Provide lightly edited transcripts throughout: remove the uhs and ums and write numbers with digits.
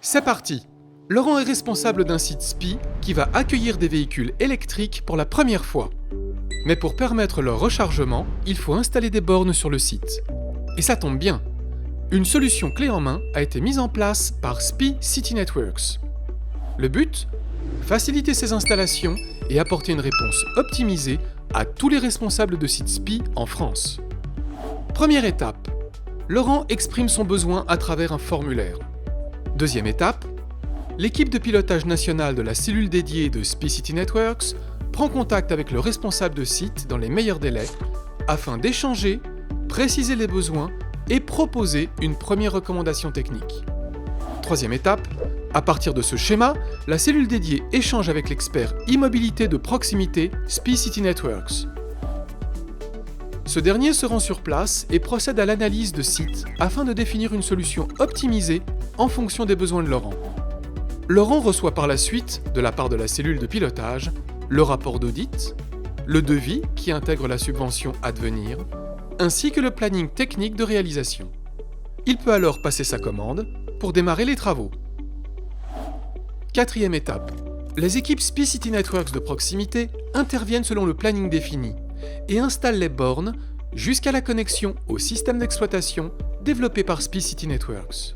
C'est parti! Laurent est responsable d'un site SPI qui va accueillir des véhicules électriques pour la première fois. Mais pour permettre leur rechargement, il faut installer des bornes sur le site. Et ça tombe bien. Une solution clé en main a été mise en place par SPI City Networks. Le but? Faciliter ces installations et apporter une réponse optimisée à tous les responsables de sites SPI en France. Première étape. Laurent exprime son besoin à travers un formulaire. Deuxième étape. L'équipe de pilotage national de la cellule dédiée de SPI City Networks prend contact avec le responsable de site dans les meilleurs délais afin d'échanger, préciser les besoins et proposer une première recommandation technique. Troisième étape, à partir de ce schéma, la cellule dédiée échange avec l'expert e-mobilité de proximité SPI City Networks. Ce dernier se rend sur place et procède à l'analyse de site afin de définir une solution optimisée en fonction des besoins de Laurent. Laurent reçoit par la suite, de la part de la cellule de pilotage, le rapport d'audit, le devis qui intègre la subvention à devenir, ainsi que le planning technique de réalisation. Il peut alors passer sa commande pour démarrer les travaux. Quatrième étape. Les équipes SPI City Networks de proximité interviennent selon le planning défini et installent les bornes jusqu'à la connexion au système d'exploitation développé par SPI City Networks.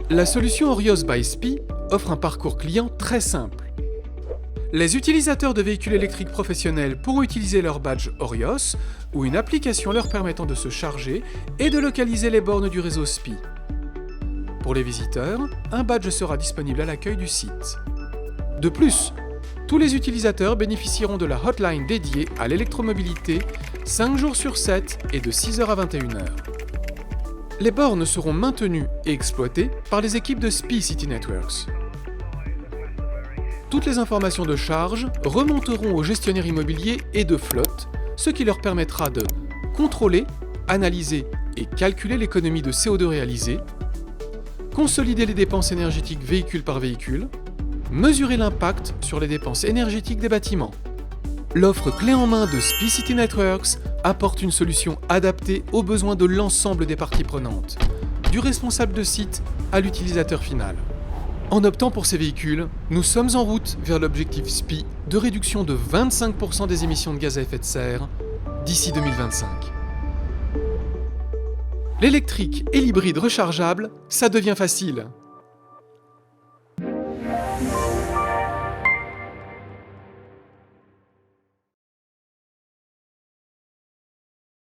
La solution Orios by SPI offre un parcours client très simple. Les utilisateurs de véhicules électriques professionnels pourront utiliser leur badge Orios ou une application leur permettant de se charger et de localiser les bornes du réseau SPI. Pour les visiteurs, un badge sera disponible à l'accueil du site. De plus, tous les utilisateurs bénéficieront de la hotline dédiée à l'électromobilité 5 jours sur 7 et de 6h à 21h. Les bornes seront maintenues et exploitées par les équipes de SPI City Networks. Toutes les informations de charge remonteront aux gestionnaires immobiliers et de flotte, ce qui leur permettra de contrôler, analyser et calculer l'économie de CO2 réalisée, consolider les dépenses énergétiques véhicule par véhicule, mesurer l'impact sur les dépenses énergétiques des bâtiments. L'offre clé en main de SPI City Networks apporte une solution adaptée aux besoins de l'ensemble des parties prenantes, du responsable de site à l'utilisateur final. En optant pour ces véhicules, nous sommes en route vers l'objectif SPI de réduction de 25% des émissions de gaz à effet de serre d'ici 2025. L'électrique et l'hybride rechargeable, ça devient facile.